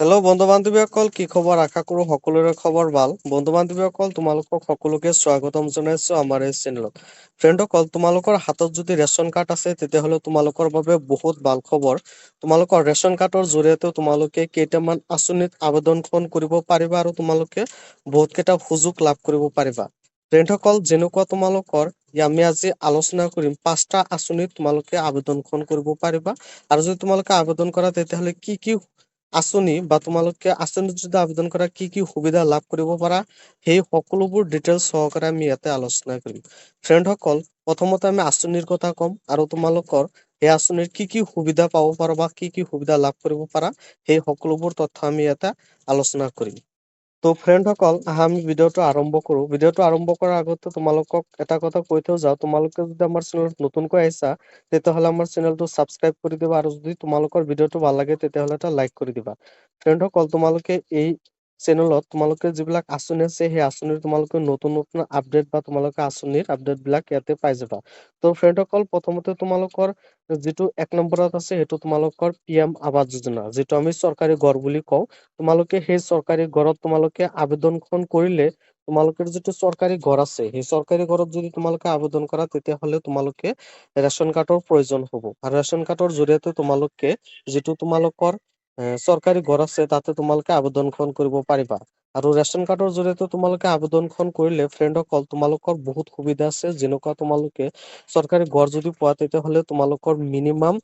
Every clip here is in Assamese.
হেল্ল' বন্ধু বান্ধৱীসকল, কি খবৰ? আশা কৰো সকলোৰে খবৰ ভাল। বন্ধু বান্ধৱীসকল, তোমালোকক সকলোকে স্বাগতম জনাইছো আমাৰ এই চেনেলত। ফ্ৰেণ্ডসকল, তোমালোকৰ হাতত যদি ৰেচন কাৰ্ড আছে তেতিয়াহ'লে তোমালোকৰ বাবে বহুত ভাল খবৰ। তোমালোকৰ ৰেচন কাৰ্ডৰ জৰিয়তে তোমালোকে কেইটামান আঁচনিত আবেদনখন কৰিব পাৰিবা আৰু তোমালোকে বহুত কেইটা সুযোগ লাভ কৰিব পাৰিবা। ফ্ৰেণ্ডসকল, যেনেকুৱা তোমালোকৰ আমি আজি আলোচনা কৰিম 5টা আঁচনিত তোমালোকে আবেদনখন কৰিব পাৰিবা। আৰু যদি তোমালোকে আবেদন কৰা তেতিয়াহ'লে কি কি আঁচনি বা তোমালোকে আঁচনিত যদি আবেদন কৰা কি কি সুবিধা লাভ কৰিব পাৰা, সেই সকলোবোৰ ডিটেইলছ সহকাৰে আমি ইয়াতে আলোচনা কৰিম। ফ্ৰেণ্ডসকল, প্ৰথমতে আমি আঁচনিৰ কথা ক'ম আৰু তোমালোকৰ এই আঁচনিৰ কি কি সুবিধা পাব পাৰা বা কি কি সুবিধা লাভ কৰিব পাৰা, সেই সকলোবোৰ তথ্য আমি ইয়াতে আলোচনা কৰিম। তো ফ্ৰেণ্ডসকল, আমি ভিডিঅ'টো আৰম্ভ কৰো। ভিডিঅ'টো আৰম্ভ কৰাৰ আগতে তোমালোকক এটা কথা কৈ থৈ যাওঁ, তোমালোকে যদি আমাৰ চেনেলত নতুনকৈ আহিছা তেতিয়াহ'লে আমাৰ চেনেলটো ছাবস্ক্ৰাইব কৰি দিবা আৰু যদি তোমালোকৰ ভিডিঅ'টো ভাল লাগে তেতিয়াহ'লে এটা লাইক কৰি দিবা। ফ্ৰেণ্ডসকল, তোমালোকে এই চেনেলত তোমালোকে যিবিলাক আঁচনি আছে সেই আঁচনিৰ তোমালোকে নতুন নতুন আপডেট বা তোমালোকে আঁচনিৰ আপডেট বিলাক ইয়াতে পাই যাবা। তো ফ্ৰেণ্ডসকল, প্ৰথমতে তোমালোকৰ যিটো 1 নম্বৰত আছে সেইটো তোমালোকৰ PM আৱাস যোজনা, যিটো আমি চৰকাৰী ঘৰ বুলি কওঁ। তোমালোকে সেই চৰকাৰী ঘৰত তোমালোকে আবেদনখন কৰিলে তোমালোকৰ যিটো চৰকাৰী ঘৰ আছে সেই চৰকাৰী ঘৰত যদি তোমালোকে আবেদন কৰা তেতিয়াহ'লে তোমালোকে ৰেচন কাৰ্ডৰ প্ৰয়োজন হ'ব। আৰু ৰেচন কাৰ্ডৰ জৰিয়তে তোমালোকে যিটো তোমালোকৰ চৰকাৰী ঘৰ আছে তাতে তোমালোকে আবেদনখন কৰিব পাৰিবা। আৰু ৰেচন কাৰ্ডৰ জৰিয়তে তোমালোকে আবেদনখন কৰিলে ফ্ৰেণ্ডসকল তোমালোকৰ বহুত সুবিধা আছে। যেনেকুৱা তোমালোকে চৰকাৰী ঘৰ যদি পোৱা তেতিয়াহ'লে তোমালোকৰ মিনিমাম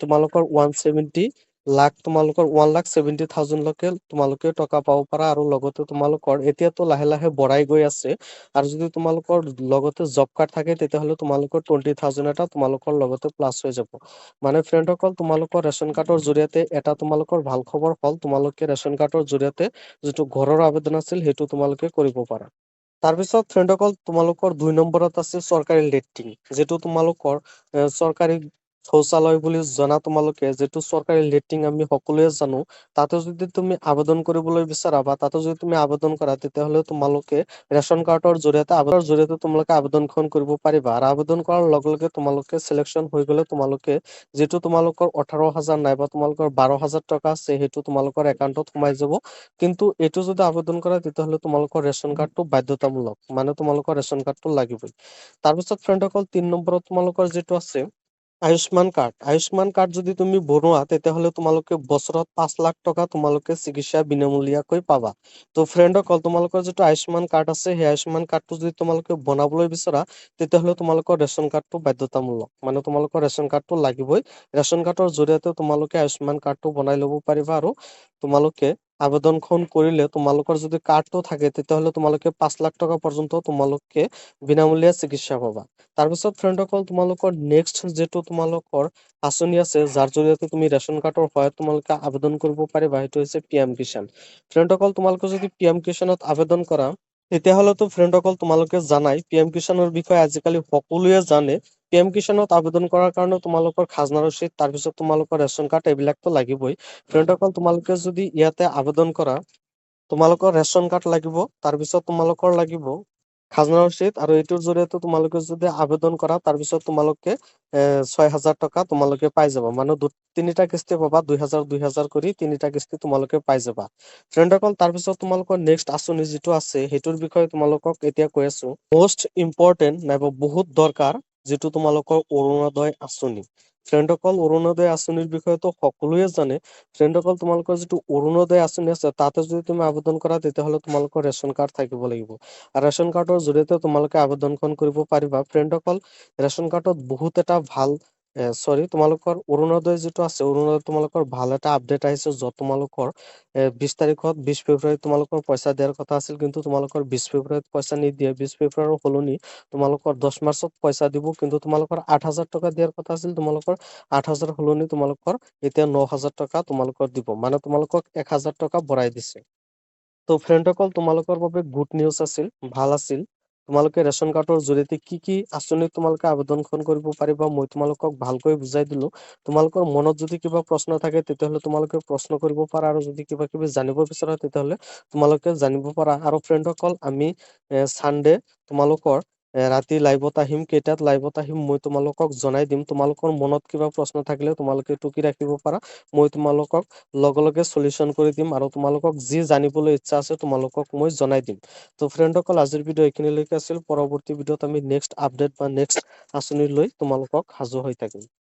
তোমালোকৰ 170 লাখ, তোমালোকৰ 1,70,000 লৈকে তোমালোকে টকা পাব পাৰা। আৰু লগতে তোমালোকৰ এতিয়াতো লাহে লাহে বঢ়াই গৈ আছে। আৰু যদি তোমালোকৰ লগতে জব কাৰ্ড থাকে তেতিয়াহ'লে তোমালোকৰ 20,000 এটা তোমালোকৰ লগতে প্লাছ হৈ যাব। মানে ফ্ৰেণ্ডসকল, তোমালোকৰ ৰেচন কাৰ্ডৰ জৰিয়তে এটা তোমালোকৰ ভাল খবৰ হ'ল তোমালোকে ৰেচন কাৰ্ডৰ জৰিয়তে যিটো ঘৰৰ আবেদন আছিল সেইটো তোমালোকে কৰিব পাৰা। তাৰপিছত ফ্ৰেণ্ডসকল, তোমালোকৰ 2 নম্বৰত আছে চৰকাৰী লেট্ৰিন, যিটো তোমালোকৰ চৰকাৰী শৌচালয় বুলি জনা তোমালোকে, যিটো চৰকাৰী লেট্ৰিন আমি সকলোৱে জানো। তাতে যদি তুমি আবেদন কৰিবলৈ বিচাৰা বা তাতে যদি তুমি আবেদন কৰা তেতিয়াহ'লে তোমালোকে ৰেচন কাৰ্ডৰ জৰিয়তে তোমালোকে আবেদনখন কৰিব পাৰিবা। আৰু আবেদন কৰাৰ লগে লগে তোমালোকে চিলেকশ্যন হৈ গ'লে তোমালোকে যিটো তোমালোকৰ 18,000 নাইবা তোমালোকৰ 12,000 টকা আছে সেইটো তোমালোকৰ একাউণ্টত সোমাই যাব। কিন্তু এইটো যদি আবেদন কৰা তেতিয়াহ'লে তোমালোকৰ ৰেচন কাৰ্ডটো বাধ্যতামূলক, মানে তোমালোকৰ ৰেচন কাৰ্ডটো লাগিবই। তাৰপিছত ফ্ৰেণ্ডসকল, 3 নম্বৰত তোমালোকৰ যিটো আছে আয়ুস্মান কাৰ্ড। আয়ুস্মান কাৰ্ড যদি তুমি বনোৱা তেতিয়াহ'লে তোমালোকে বছৰত 5 লাখ টকা তোমালোকে চিকিৎসা বিনামূলীয়াকৈ পাবা। তো ফ্ৰেণ্ডসকল, তোমালোকৰ যিটো আয়ুস্মান কাৰ্ড আছে সেই আয়ুস্মান কাৰ্ডটো যদি তোমালোকে বনাবলৈ বিচৰা তেতিয়াহ'লে তোমালোকৰ ৰেচন কাৰ্ডটো বাধ্যতামূলক, মানে তোমালোকৰ ৰেচন কাৰ্ডটো লাগিবই। ৰেচন কাৰ্ডৰ জৰিয়তে তোমালোকে আয়ুস্মান কাৰ্ডটো বনাই ল'ব পাৰিবা। আৰু তোমালোকে আবেদনখন কৰিলে তোমালোকৰ যদি কাৰ্ডটো থাকে তেতিয়াহ'লে তোমালোকে 5 লাখ টকা পৰ্যন্ত তোমালোকে বিনামূলীয়া চিকিৎসা পাবা। তাৰপিছত ফ্ৰেণ্ডসকল, তোমালোকৰ নেক্সট যিটো তোমালোকৰ আঁচনি আছে যাৰ জৰিয়তে তুমি ৰেচন কাৰ্ডৰ সহায়ত তোমালোকে আবেদন কৰিব পাৰিবা, সেইটো হৈছে PM কিষাণ। ফ্ৰেণ্ডসকল, তোমালোকে যদি PM কিষাণত আবেদন কৰা তেতিয়াহ'লেতো ফ্ৰেণ্ডসকল তোমালোকে জানাই PM কিষাণৰ বিষয়ে আজিকালি সকলোৱে জানে। PM কিষাণত আবেদন কৰাৰ কাৰণে তোমালোকৰ খাজনা ৰচিদ, তাৰপিছত তোমালোকৰ ৰেচন কাৰ্ড এইবিলাকতো লাগিবই। ফ্ৰেণ্ডসকল, তোমালোকে যদি ইয়াতে আবেদন কৰা তোমালোকৰ ৰেচন কাৰ্ড লাগিব, তাৰপিছত তোমালোকৰ লাগিব খাজনা ৰচিদ। আৰু এইটোৰ জৰিয়তে তোমালোকে যদি আবেদন কৰা তাৰপিছত তোমালোকে 6,000 টকা তোমালোকে পাই যাবা, মানে তিনিটা কিস্তি পাবা, 2,000 কৰি তিনিটা কিস্তি তোমালোকে পাই যাবা। ফ্ৰেণ্ডসকল, তাৰপিছত তোমালোকৰ নেক্সট আঁচনি যিটো আছে সেইটোৰ বিষয়ে তোমালোকক এতিয়া কৈ আছো। মষ্ট ইম্পৰ্টেণ্ট নাইবা বহুত দৰকাৰ, যিটো তোমালোকৰ অৰুণোদয় আঁচনি। ফ্ৰেণ্ডসকল, অৰুণোদয় আঁচনিৰ বিষয়েতো সকলোৱে জানে। ফ্ৰেণ্ডসকল, তোমালোকৰ যিটো অৰুণোদয় আঁচনি আছে তাতে যদি তুমি আবেদন কৰা তেতিয়াহ'লে তোমালোকৰ ৰেচন কাৰ্ড থাকিব লাগিব। আৰু ৰেচন কাৰ্ডৰ জৰিয়তে তোমালোকে আবেদনখন কৰিব পাৰিবা। ফ্ৰেণ্ডসকল, ৰেচন কাৰ্ডত বহুত এটা ভাল তোমালোকৰ অৰুণোদয় যিটো আছে অৰুণোদয় তোমালোকৰ ভাল এটা আপডেট আহিছে, য'ত তোমালোকৰ 20 তাৰিখত 20 ফেব্ৰুৱাৰীত তোমালোকৰ পইচা দিয়াৰ কথা আছিল, কিন্তু তোমালোকৰ 20 ফেব্ৰুৱাৰীত পইচা নিদিয়ে। 20 ফেব্ৰুৱাৰীৰ সলনি তোমালোকৰ 10 মাৰ্চত পইচা দিব, কিন্তু তোমালোকৰ 8,000 টকা দিয়াৰ কথা আছিল, তোমালোকৰ 8,000 সলনি তোমালোকৰ এতিয়া 9,000 টকা তোমালোকৰ দিব, মানে তোমালোকক 1,000 টকা বঢ়াই দিছে। তো ফ্ৰেণ্ডসকল, তোমালোকৰ বাবে গুড নিউজ আছিল, ভাল আছিল। তোমালোকে ৰেচন কাৰ্ডৰ জৰিয়তে কি কি আঁচনিত তোমালোকে আবেদনখন কৰিব পাৰিবা মই তোমালোকক ভালকৈ বুজাই দিলো। তোমালোকৰ মনত যদি কিবা প্ৰশ্ন থাকে তেতিয়াহ'লে তোমালোকে প্ৰশ্ন কৰিব পাৰা, আৰু যদি কিবা কিবি জানিব বিচৰা তেতিয়াহ'লে তোমালোকে জানিব পাৰা। আৰু ফ্ৰেণ্ডসকল, আমি চানডে তোমালোকৰ ৰাতি লাইভত আহিম, কেইটাত লাইভত আহিম মই তোমালোকক জনাই দিম। তোমালোকৰ মনত কিবা প্ৰশ্ন থাকিলে তোমালোকে টুকি ৰাখিব পাৰা, মই তোমালোকক লগে লগে সলিউশন কৰি দিম আৰু তোমালোকক যি জানিবলৈ ইচ্ছা আছে তোমালোকক মই জনাই দিম। তো ফ্ৰেণ্ডসকল, আজিৰ ভিডিঅ' এইখিনিলৈকে আছিল। পৰৱৰ্তী ভিডিঅ'ত আমি নেক্সট আপডেট বা নেক্সট আঁচনি লৈ তোমালোকক সাজু হৈ থাকিম।